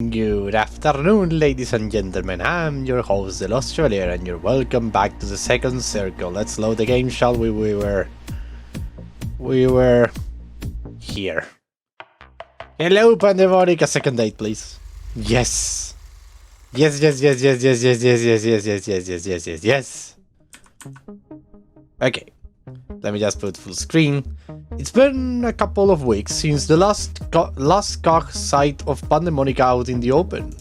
Good afternoon, ladies and gentlemen. I'm your host, The Lost Chevalier, and you're welcome back to the Second Circle. Let's load the game, shall we? We were here. Hello, Pandemonica. Second date, please. Yes. Yes. Okay. Let me just put full screen. It's been a couple of weeks since the last sight of Pandemonica out in the open.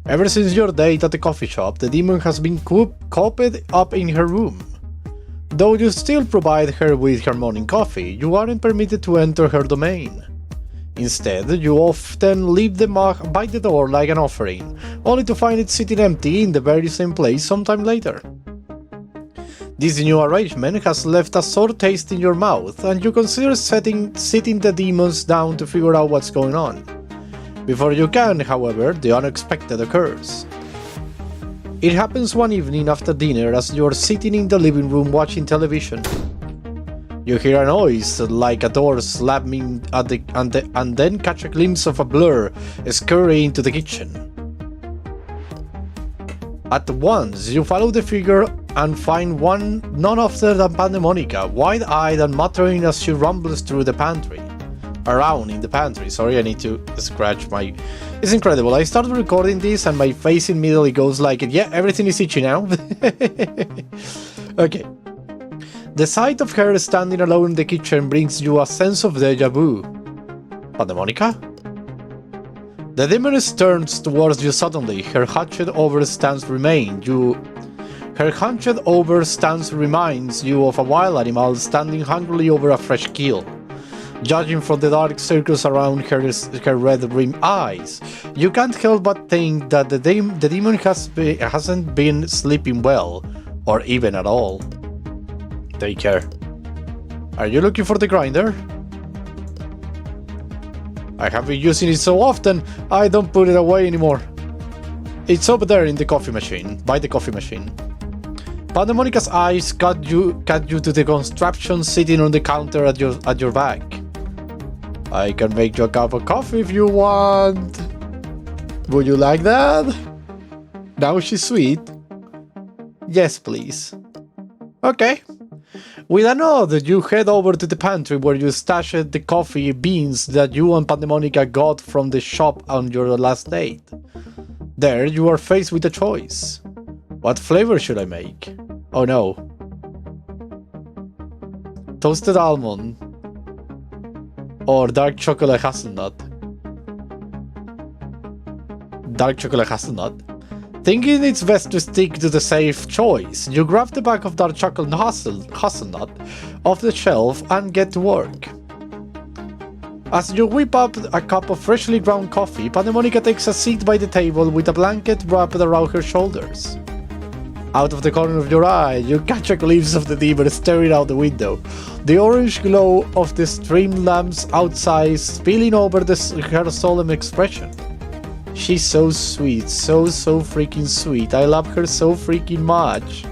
Ever since your date at the coffee shop, the demon has been cooped up in her room. Though you still provide her with her morning coffee, you aren't permitted to enter her domain. Instead, you often leave the mug by the door like an offering, only to find it sitting empty in the very same place sometime later. This new arrangement has left a sour taste in your mouth, and you consider sitting the demons down to figure out what's going on. Before you can, however, the unexpected occurs. It happens one evening after dinner as you are sitting in the living room watching television. You hear a noise like a door slamming and then catch a glimpse of a blur scurrying into the kitchen. At once, you follow the figure and find none other than Pandemonica, wide-eyed and muttering as she rumbles through the pantry. Around in the pantry. Sorry, I need to scratch my... It's incredible. I started recording this and my face immediately goes like, yeah, everything is itchy now. Okay. The sight of her standing alone in the kitchen brings you a sense of deja vu. Pandemonica? The demon turns towards you suddenly. Her hunched over stance reminds you of a wild animal standing hungrily over a fresh kill. Judging from the dark circles around her red-rimmed eyes, you can't help but think that the demon hasn't been sleeping well, or even at all. Take care. Are you looking for the grinder? I have been using it so often, I don't put it away anymore. It's over there in the coffee machine, by the coffee machine. Pandemonica's eyes cut you to the contraption sitting on the counter at your back. I can make you a cup of coffee if you want. Would you like that? Now she's sweet. Yes, please. Okay. With a nod, you head over to the pantry where you stashed the coffee beans that you and Pandemonica got from the shop on your last date. There, you are faced with a choice. What flavor should I make? Oh no. Toasted almond. Or dark chocolate hazelnut. Dark chocolate hazelnut. Thinking it's best to stick to the safe choice, you grab the bag of dark chocolate hazelnut off the shelf and get to work. As you whip up a cup of freshly ground coffee, Pandemonica takes a seat by the table with a blanket wrapped around her shoulders. Out of the corner of your eye, you catch a glimpse of the demon staring out the window, the orange glow of the stream lamps outside spilling over her solemn expression. She's so sweet, so freaking sweet. I love her so freaking much.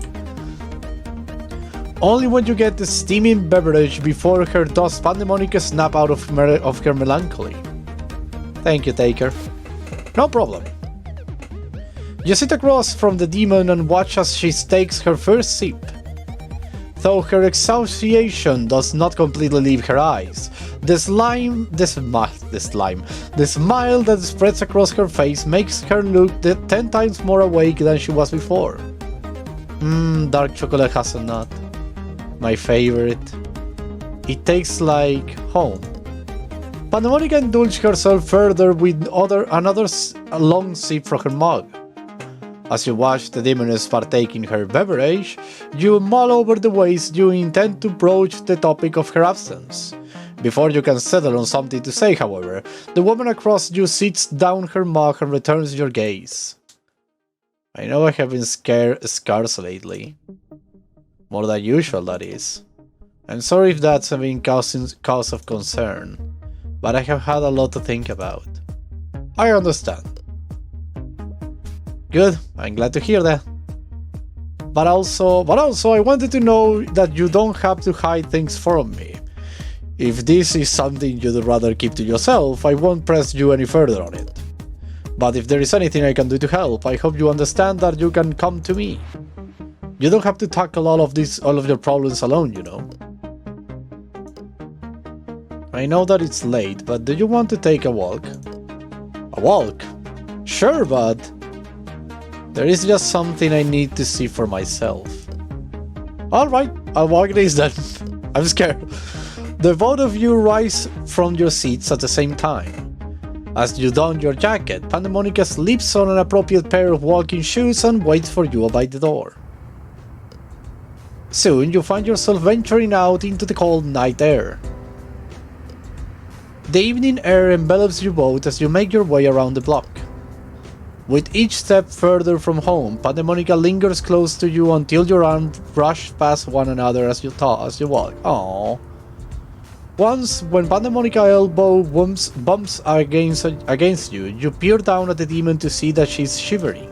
Only when you get the steaming beverage before her does Pandemonica snap out of her melancholy. Thank you, Taker. No problem. You sit across from the demon and watch as she takes her first sip. Though her exhaustion does not completely leave her eyes, the smile that spreads across her face makes her look 10 times more awake than she was before. Dark chocolate hazelnut. My favorite. It tastes like home. Pandemonica indulged herself further with another long sip from her mug. As you watch the demoness partaking her beverage, you mull over the ways you intend to broach the topic of her absence. Before you can settle on something to say, however, the woman across you sits down her mug and returns your gaze. I know I have been scarce lately. More than usual, that is. I'm sorry if that's been cause of concern, but I have had a lot to think about. I understand. Good, I'm glad to hear that. But also, I wanted to know that you don't have to hide things from me. If this is something you'd rather keep to yourself, I won't press you any further on it. But if there is anything I can do to help, I hope you understand that you can come to me. You don't have to tackle all of your problems alone, you know. I know that it's late, but do you want to take a walk? A walk? Sure, but there is just something I need to see for myself. Alright, I'll walk this then. I'm scared. The both of you rise from your seats at the same time. As you don your jacket, Pandemonica slips on an appropriate pair of walking shoes and waits for you by the door. Soon you find yourself venturing out into the cold night air. The evening air envelops you both as you make your way around the block. With each step further from home, Pandemonica lingers close to you until your arms brush past one another as you walk. Aww. Once, when Pandemonica elbow bumps against you, you peer down at the demon to see that she's shivering.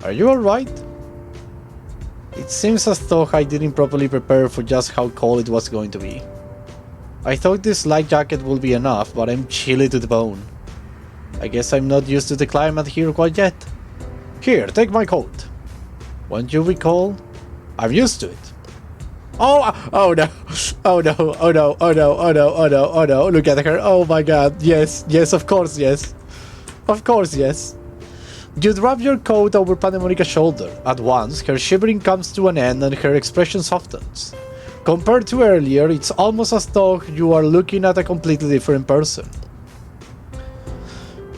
Are you alright? It seems as though I didn't properly prepare for just how cold it was going to be. I thought this light jacket would be enough, but I'm chilly to the bone. I guess I'm not used to the climate here quite yet. Here, take my coat. Won't you recall? I'm used to it. Oh no, oh no, oh no, oh no, oh no, oh no, oh no, look at her, oh my god, yes, of course, yes. Of course, yes. You drop your coat over Pandemonica's shoulder. At once, her shivering comes to an end and her expression softens. Compared to earlier, it's almost as though you are looking at a completely different person.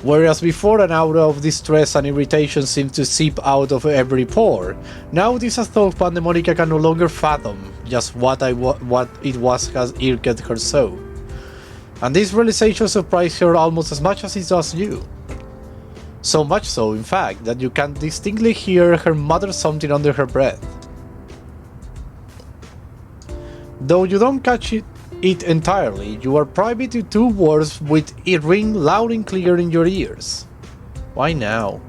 Whereas before an aura of distress and irritation seemed to seep out of every pore, now it is as though Pandemonica can no longer fathom just what it was has irked her so. And this realization surprised her almost as much as it does you. So much so, in fact, that you can distinctly hear her mutter something under her breath. Though you don't catch it entirely, you are privy to two words with it ring loud and clear in your ears. Why now?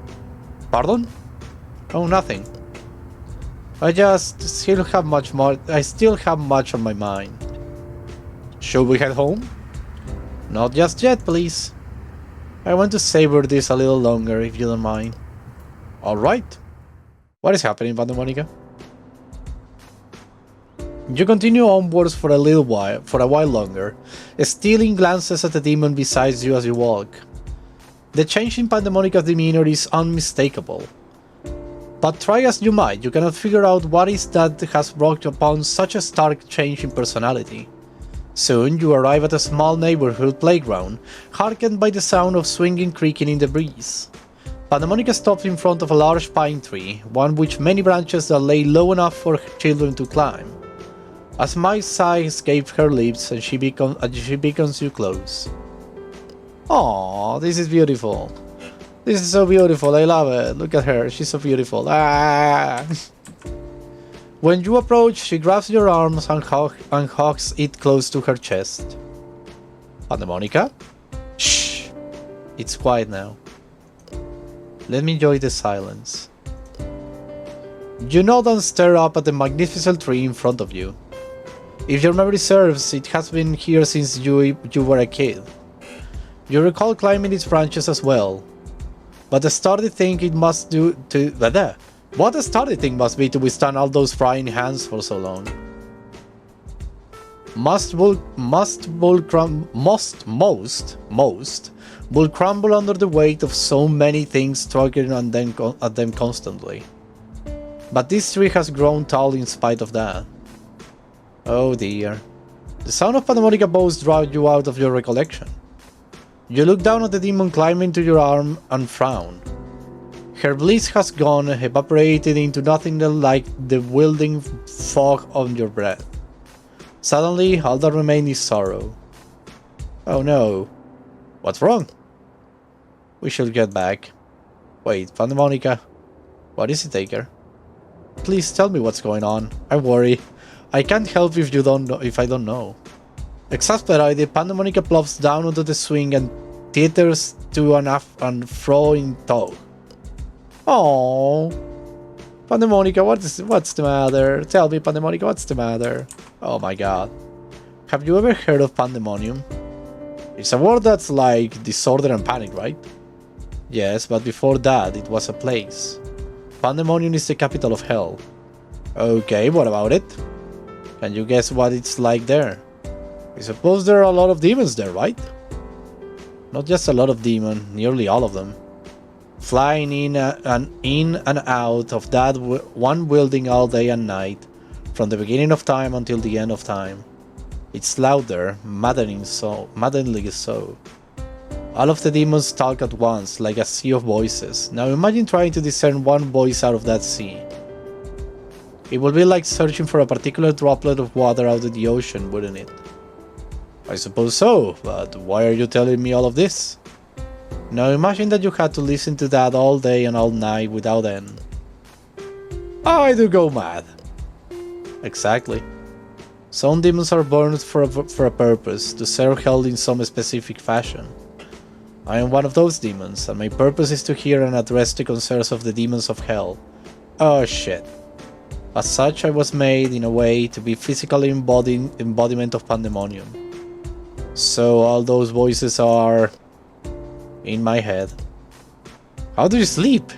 Pardon? Oh, nothing. I still have much on my mind. Should we head home? Not just yet, please. I want to savor this a little longer, if you don't mind. Alright. What is happening, Pandemonica? You continue onwards for a while longer, stealing glances at the demon beside you as you walk. The change in Pandemonica's demeanor is unmistakable. But try as you might, you cannot figure out what is that has brought upon such a stark change in personality. Soon you arrive at a small neighborhood playground, hearkened by the sound of swinging creaking in the breeze. Pandemonica stops in front of a large pine tree, one with many branches that lay low enough for children to climb. A smile sigh escapes her lips and she beckons you close. Aww, this is beautiful. This is so beautiful, I love it. Look at her, she's so beautiful. Ah! When you approach, she grabs your arms and hugs it close to her chest. Pandemonica? Shh! It's quiet now. Let me enjoy the silence. You nod and stare up at the magnificent tree in front of you. If your memory serves, it has been here since you were a kid. You recall climbing its branches as well. But the sturdy thing must be to withstand all those prying hands for so long. Most will crumble under the weight of so many things struggling at them constantly. But this tree has grown tall in spite of that. Oh dear. The sound of Pandemonica bows draws you out of your recollection. You look down at the demon climbing to your arm and frown. Her bliss has gone, evaporated into nothing like the wilding fog on your breath. Suddenly, all that remains is sorrow. Oh no. What's wrong? We should get back. Wait, Pandemonica. What is it, Taker? Please tell me what's going on. I worry. I can't help if I don't know. Exasperated, Pandemonica plops down onto the swing and teeters to and fro in tow. Oh, Pandemonica, what's the matter? Tell me, Pandemonica, what's the matter? Oh my god. Have you ever heard of pandemonium? It's a word that's like disorder and panic, right? Yes, but before that, it was a place. Pandemonium is the capital of hell. Okay, what about it? Can you guess what it's like there? I suppose there are a lot of demons there, right? Not just a lot of demons, nearly all of them. Flying in and out of that one building all day and night, from the beginning of time until the end of time. It's louder, maddeningly so. All of the demons talk at once, like a sea of voices. Now imagine trying to discern one voice out of that sea. It would be like searching for a particular droplet of water out of the ocean, wouldn't it? I suppose so, but why are you telling me all of this? Now imagine that you had to listen to that all day and all night without end. I do go mad. Exactly. Some demons are born for a purpose, to serve hell in some specific fashion. I am one of those demons, and my purpose is to hear and address the concerns of the demons of hell. Oh shit. As such, I was made, in a way, to be physical embodiment of Pandemonium. So all those voices are in my head. How do you sleep?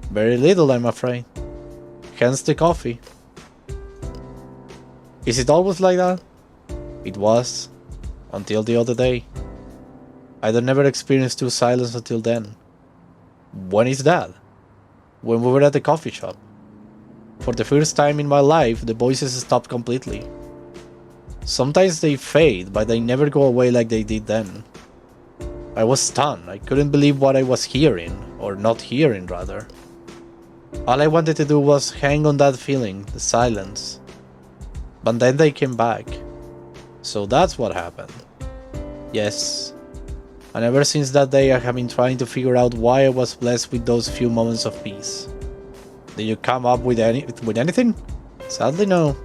Very little, I'm afraid. Hence the coffee. Is it always like that? It was, until the other day. I'd never experienced true silence until then. When is that? When we were at the coffee shop. For the first time in my life, the voices stopped completely. Sometimes they fade, but they never go away like they did then. I was stunned. I couldn't believe what I was hearing, or not hearing rather. All I wanted to do was hang on that feeling, the silence. But then they came back. So that's what happened. Yes. And ever since that day I have been trying to figure out why I was blessed with those few moments of peace. Did you come up with anything? Sadly no.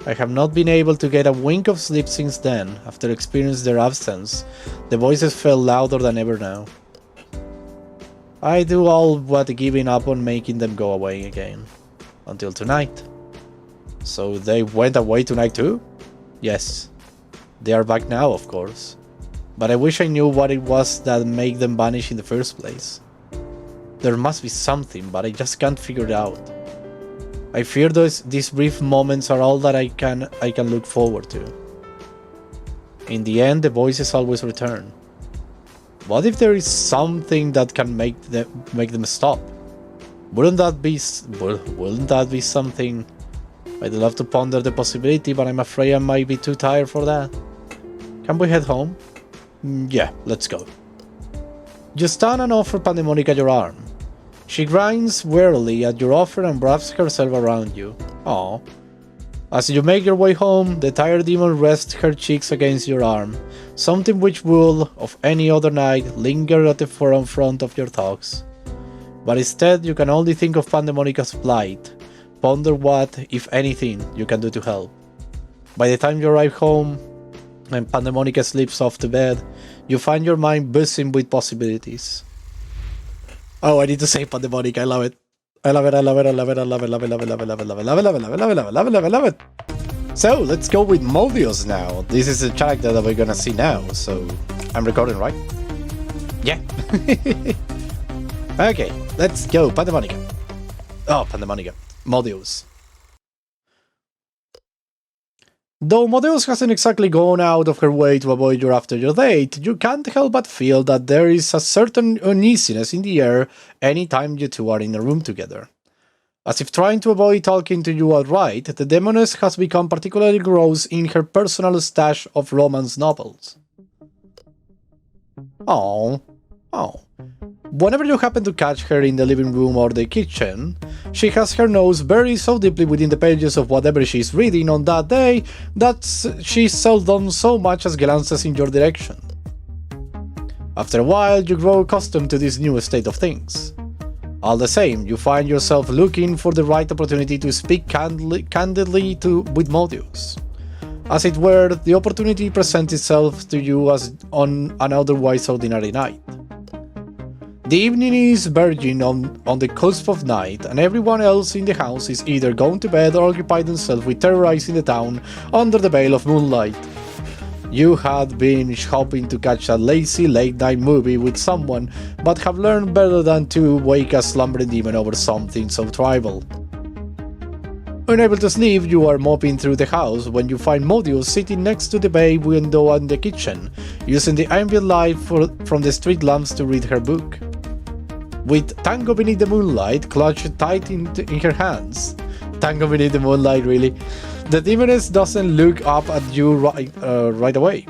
I have not been able to get a wink of sleep since then. After experiencing their absence, the voices felt louder than ever now. I do all but giving up on making them go away again. Until tonight. So they went away tonight too? Yes. They are back now, of course. But I wish I knew what it was that made them vanish in the first place. There must be something, but I just can't figure it out. I fear these brief moments are all that I can look forward to. In the end, the voices always return. What if there is something that can make them stop? Wouldn't that be something? I'd love to ponder the possibility, but I'm afraid I might be too tired for that. Can we head home? Yeah, let's go. You stand and offer Pandemonica your arm. She grinds wearily at your offer and wraps herself around you. Aww. As you make your way home, the tired demon rests her cheeks against your arm, something which will, of any other night, linger at the forefront of your thoughts. But instead, you can only think of Pandemonica's plight, ponder what, if anything, you can do to help. By the time you arrive home, and Pandemonica slips off to bed, you find your mind buzzing with possibilities. Oh, I need to say Pandemonica, I love it. I love it, I love it, I love it, I love it, love it, love it, love it, love it, love it, love it, love it, love it, love it, love it, love it, love it, love it. So, let's go with Modeus now. This is the character that we're gonna see now, so... I'm recording, right? Yeah. Okay, let's go, Pandemonica. Oh, Pandemonica. Modeus. Though Modeus hasn't exactly gone out of her way to avoid you after your date, you can't help but feel that there is a certain uneasiness in the air anytime you two are in a room together. As if trying to avoid talking to you outright, the demoness has become particularly gross in her personal stash of romance novels. Oh. Whenever you happen to catch her in the living room or the kitchen, she has her nose buried so deeply within the pages of whatever she is reading on that day that she seldom so much as glances in your direction. After a while, you grow accustomed to this new state of things. All the same, you find yourself looking for the right opportunity to speak candidly with Modeus. As it were, the opportunity presents itself to you as on an otherwise ordinary night. The evening is verging on the cusp of night, and everyone else in the house is either gone to bed or occupied themselves with terrorizing the town under the veil of moonlight. You had been hoping to catch a lazy late-night movie with someone, but have learned better than to wake a slumbering demon over something so trivial. Unable to sleep, you are mopping through the house when you find Modeus sitting next to the bay window in the kitchen, using the ambient light from the street lamps to read her book. With Tango Beneath the Moonlight clutched tight in her hands. Tango Beneath the Moonlight, really? The demoness doesn't look up at you right away.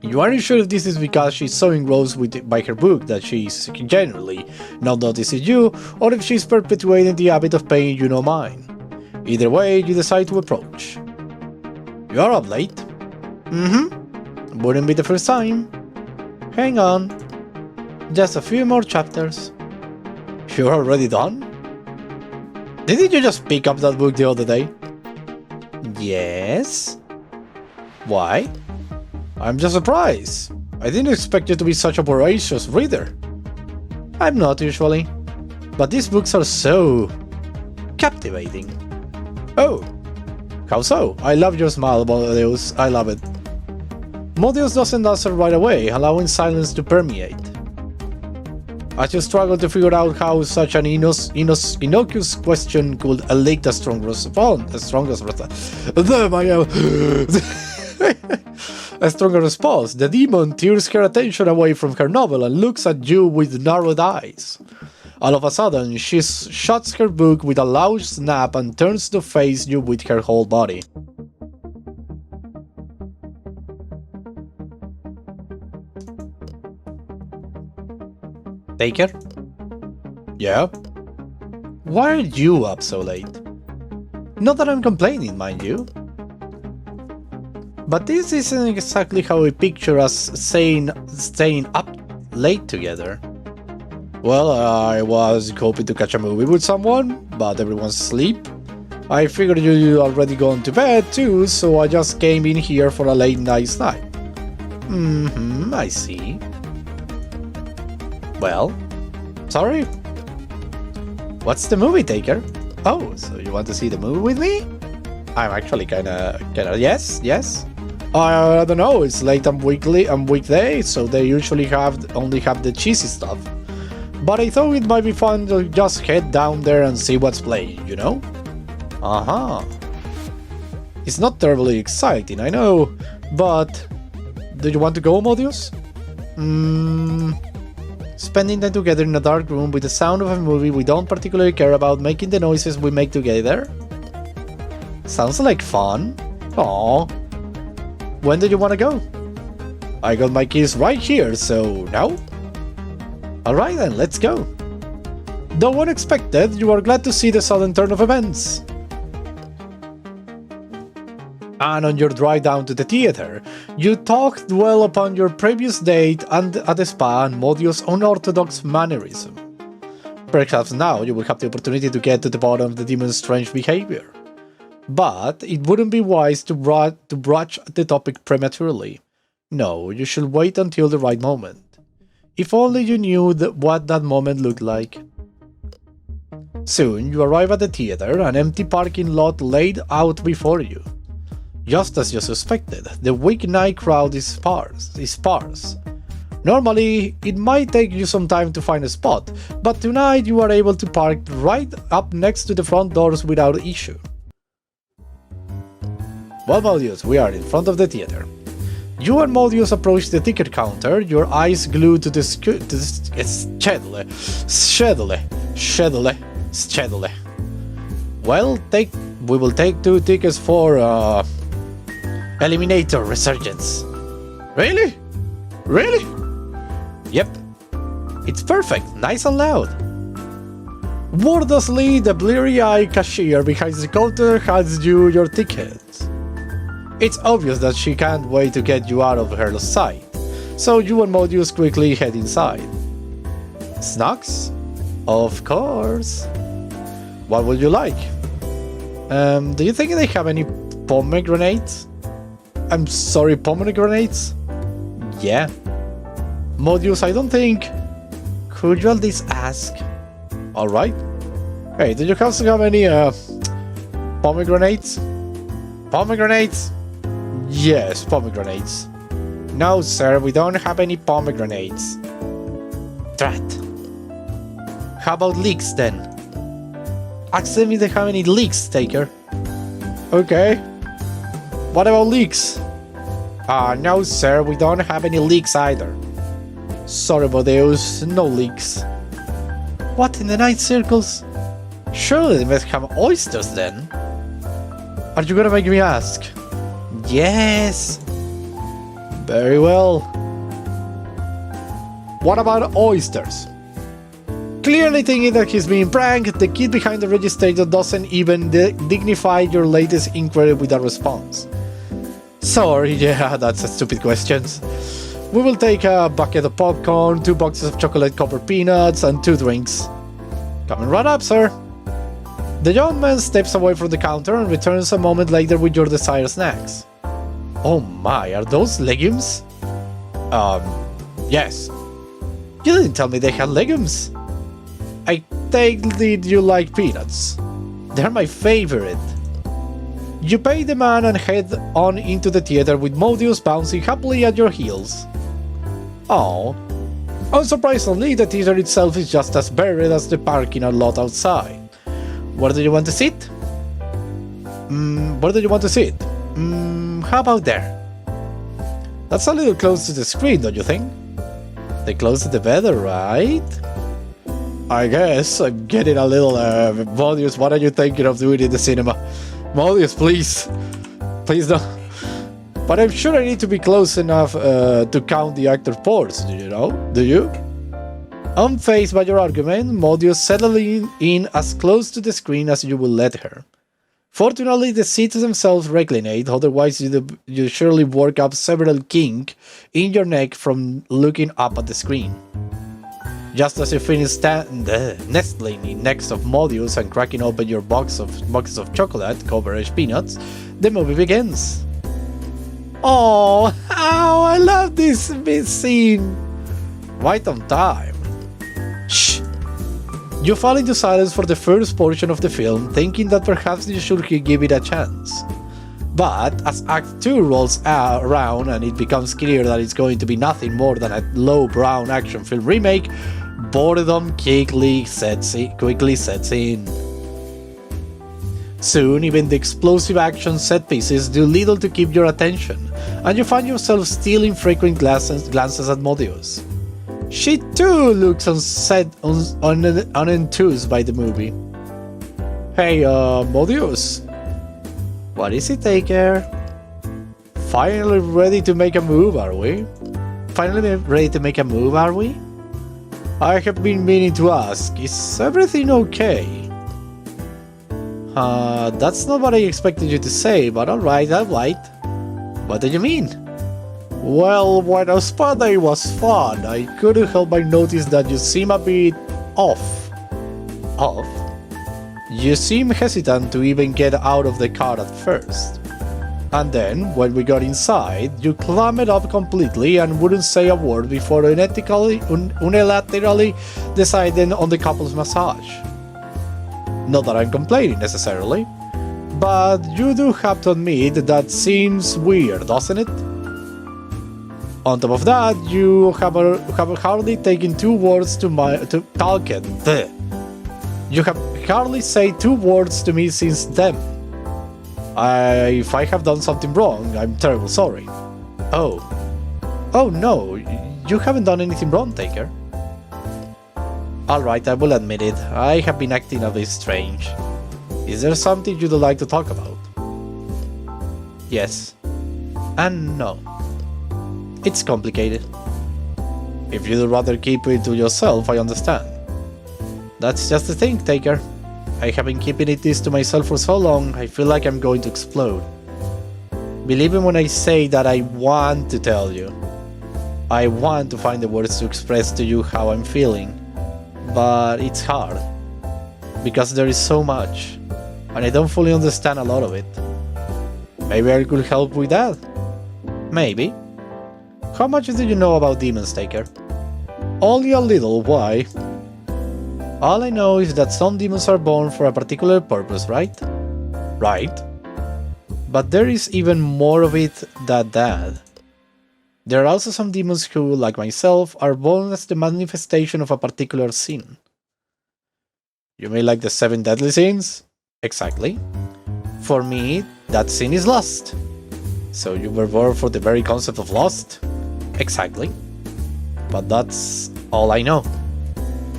You aren't sure if this is because she's so engrossed by her book that she's generally not noticing you, or if she's perpetuating the habit of paying you no mind. Either way, you decide to approach. You are up late. Wouldn't be the first time. Hang on. Just a few more chapters. You're already done? Didn't you just pick up that book the other day? Yes? Why? I'm just surprised. I didn't expect you to be such a voracious reader. I'm not usually. But these books are so captivating. Oh, how so? I love your smile, Modeus. I love it. Modeus doesn't answer right away, allowing silence to permeate. As you struggle to figure out how such an innocuous question could elicit a strong response, a stronger response, the demon tears her attention away from her novel and looks at you with narrowed eyes. All of a sudden, she shuts her book with a loud snap and turns to face you with her whole body. Taker? Yeah? Why are you up so late? Not that I'm complaining, mind you. But this isn't exactly how we picture us staying up late together. Well, I was hoping to catch a movie with someone, but everyone's asleep. I figured you'd already gone to bed too, so I just came in here for a late night snack. I see. Well, sorry. What's the movie, Taker? Oh, so you want to see the movie with me? I'm actually kinda, yes. I don't know, it's late and weekday, so they usually only have the cheesy stuff. But I thought it might be fun to just head down there and see what's playing, you know? It's not terribly exciting, I know, but do you want to go, Modeus? Spending time together in a dark room with the sound of a movie we don't particularly care about making the noises we make together? Sounds like fun. Aww. When do you want to go? I got my keys right here, so now? Alright then, let's go. Though unexpected, you are glad to see the sudden turn of events. And on your drive down to the theater, you talk dwell upon your previous date and at the spa and Modeus' unorthodox mannerism. Perhaps now you will have the opportunity to get to the bottom of the demon's strange behavior. But it wouldn't be wise to broach the topic prematurely. No, you should wait until the right moment. If only you knew what that moment looked like. Soon you arrive at the theater, an empty parking lot laid out before you. Just as you suspected, the weeknight crowd is sparse. Normally, it might take you some time to find a spot, but tonight you are able to park right up next to the front doors without issue. Well, Modeus, we are in front of the theater. You and Modeus approach the ticket counter, your eyes glued to the schedule. Well, we will take 2 tickets for Eliminator Resurgence. Really? Really? Yep. It's perfect, nice and loud. Wordlessly, the bleary-eyed cashier behind the counter hands you your tickets. It's obvious that she can't wait to get you out of her sight, so you and Modeus quickly head inside. Snacks? Of course. What would you like? Do you think they have any pomegranates? I'm sorry, pomegranates? Yeah. Modeus, I don't think... Could you at least ask? Alright. Hey, do you also have any, pomegranates? Pomegranates? Yes, pomegranates. No, sir, we don't have any pomegranates. Drat. How about leeks then? Ask them if they have any leeks, Taker. Okay. What about leeks? No, sir, we don't have any leeks either. Sorry, Modeus, no leeks. What in the night circles? Surely they must have oysters then. Are you gonna make me ask? Yes. Very well. What about oysters? Clearly thinking that he's being pranked, the kid behind the register doesn't even dignify your latest inquiry with a response. Sorry, yeah, that's a stupid question. We will take a bucket of popcorn, 2 boxes of chocolate-covered peanuts, and 2 drinks. Coming right up, sir. The young man steps away from the counter and returns a moment later with your desired snacks. Oh my, are those legumes? Yes. You didn't tell me they had legumes. I take it you like peanuts. They're my favorite. You pay the man and head on into the theater with Modeus bouncing happily at your heels. Oh. Unsurprisingly, the theater itself is just as buried as the parking lot outside. Where do you want to sit? Where do you want to sit? How about there? That's a little close to the screen, don't you think? The closer the better, right? I guess I'm getting a little, Modeus, what are you thinking of doing in the cinema? Modeus, please. Please don't. But I'm sure I need to be close enough to count the actor ports, do you know? Do you? Unfazed by your argument, Modeus settling in as close to the screen as you will let her. Fortunately, the seats themselves reclinate, otherwise you surely work up several kinks in your neck from looking up at the screen. Just as you finish nestling in next of Modeus and cracking open your boxes of chocolate-covered peanuts, the movie begins. Oh, I love this scene! Right on time. Shh! You fall into silence for the first portion of the film, thinking that perhaps you should give it a chance. But as Act 2 rolls around and it becomes clear that it's going to be nothing more than a low-brow action film remake, boredom quickly sets in. Soon, even the explosive action set pieces do little to keep your attention, and you find yourself stealing frequent glances at Modeus. She too looks unenthused by the movie. Hey, Modeus. What is it, Taker? Finally ready to make a move, are we? I have been meaning to ask, is everything okay? That's not what I expected you to say, but alright. What do you mean? Well, when our spa day was fun, I couldn't help but notice that you seem a bit off. Off? You seem hesitant to even get out of the car at first. And then, when we got inside, you clammed up completely and wouldn't say a word before unilaterally deciding on the couple's massage. Not that I'm complaining necessarily, but you do have to admit that seems weird, doesn't it? On top of that, you have hardly taken 2 words to talk it. You have hardly said 2 words to me since then. If I have done something wrong, I'm terribly sorry. Oh no, you haven't done anything wrong, Taker. Alright, I will admit it, I have been acting a bit strange. Is there something you'd like to talk about? Yes. And no. It's complicated. If you'd rather keep it to yourself, I understand. That's just the thing, Taker. I have been keeping this to myself for so long, I feel like I'm going to explode. Believe me when I say that I want to tell you. I want to find the words to express to you how I'm feeling. But it's hard. Because there is so much. And I don't fully understand a lot of it. Maybe I could help with that. Maybe. How much do you know about demons, Taker? Only a little, why? All I know is that some demons are born for a particular purpose, right? Right. But there is even more of it than that. There are also some demons who, like myself, are born as the manifestation of a particular sin. You mean like the 7 deadly sins? Exactly. For me, that sin is lust. So you were born for the very concept of lust? Exactly. But that's all I know.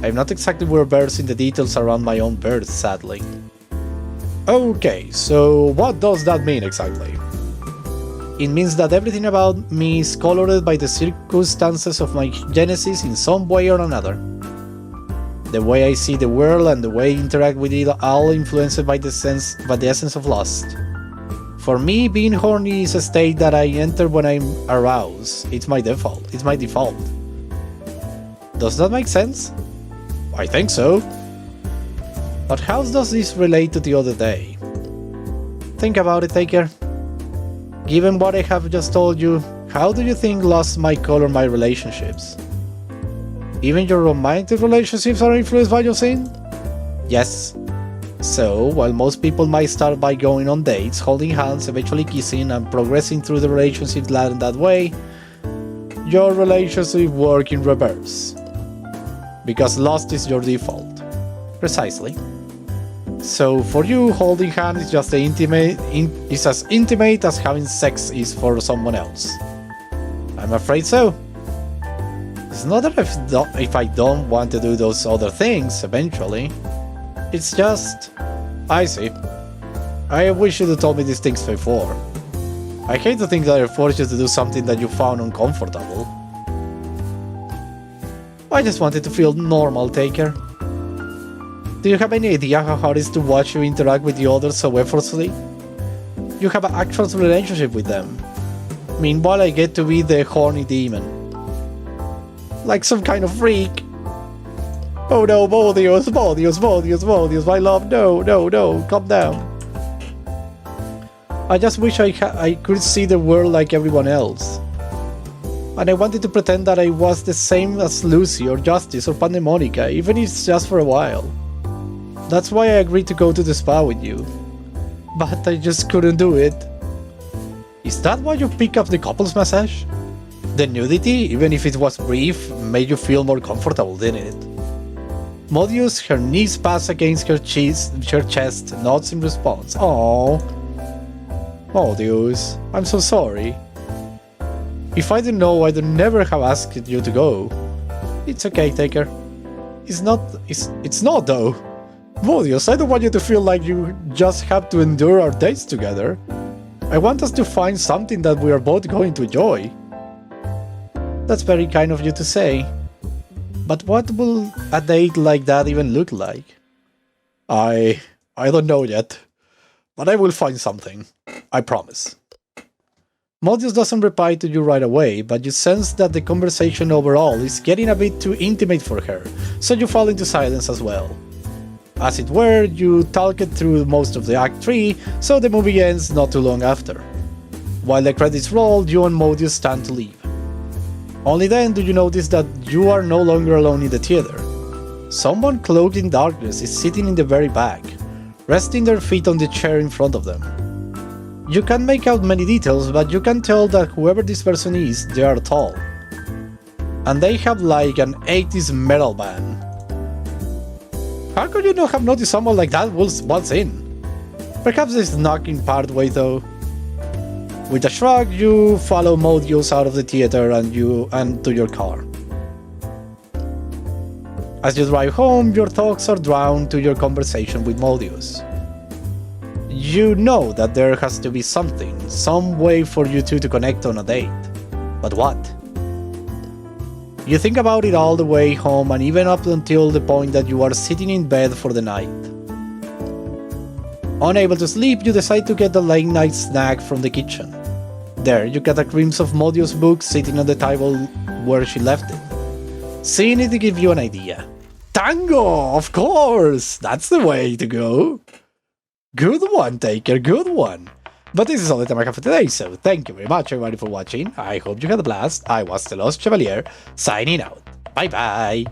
I'm not exactly well versed in the details around my own birth, sadly. Okay, so what does that mean exactly? It means that everything about me is colored by the circumstances of my genesis in some way or another. The way I see the world and the way I interact with it are all influenced by the essence of lust. For me, being horny is a state that I enter when I'm aroused. It's my default. Does that make sense? I think so. But how does this relate to the other day? Think about it, Taker. Given what I have just told you, how do you think lust might color my relationships? Even your romantic relationships are influenced by your sin? Yes. So, while most people might start by going on dates, holding hands, eventually kissing, and progressing through the relationship ladder that way, your relationship works in reverse. Because lust is your default. Precisely. So for you, holding hands is just is as intimate as having sex is for someone else. I'm afraid so. It's not that if I don't want to do those other things eventually. It's just... I see. I wish you'd have told me these things before. I hate to think that I forced you to do something that you found uncomfortable. I just wanted to feel normal, Taker. Do you have any idea how hard it is to watch you interact with the others so effortlessly? You have an actual relationship with them. Meanwhile, I get to be the horny demon. Like some kind of freak. Oh no, Modeus, my love, no, calm down. I just wish I could see the world like everyone else. And I wanted to pretend that I was the same as Lucy or Justice or Pandemonica, even if it's just for a while. That's why I agreed to go to the spa with you. But I just couldn't do it. Is that why you pick up the couples massage? The nudity, even if it was brief, made you feel more comfortable, didn't it? Modeus, her knees pass against her chest, nods in response. Aww. Modeus, I'm so sorry. If I didn't know, I'd never have asked you to go. It's okay, Taker. It's not though. Modeus, I don't want you to feel like you just have to endure our dates together. I want us to find something that we are both going to enjoy. That's very kind of you to say. But what will a date like that even look like? I don't know yet. But I will find something. I promise. Modeus doesn't reply to you right away, but you sense that the conversation overall is getting a bit too intimate for her, so you fall into silence as well. As it were, you talk it through most of the Act 3, so the movie ends not too long after. While the credits roll, you and Modeus stand to leave. Only then do you notice that you are no longer alone in the theater. Someone cloaked in darkness is sitting in the very back, resting their feet on the chair in front of them. You can't make out many details, but you can tell that whoever this person is, they are tall. And they have like an 80s metal band. How could you not have noticed someone like that once in? Perhaps they snuck in part way though. With a shrug, you follow Modeus out of the theater and to your car. As you drive home, your thoughts are drawn to your conversation with Modeus. You know that there has to be something, some way for you two to connect on a date. But what? You think about it all the way home and even up until the point that you are sitting in bed for the night. Unable to sleep, you decide to get the late night snack from the kitchen. There, you get a glimpse of Modeus' book sitting on the table where she left it. Seeing it to give you an idea. Tango! Of course! That's the way to go! Good one, Taker, good one! But this is all the time I have for today, so thank you very much everybody for watching. I hope you had a blast. I was the Lost Chevalier, signing out. Bye bye!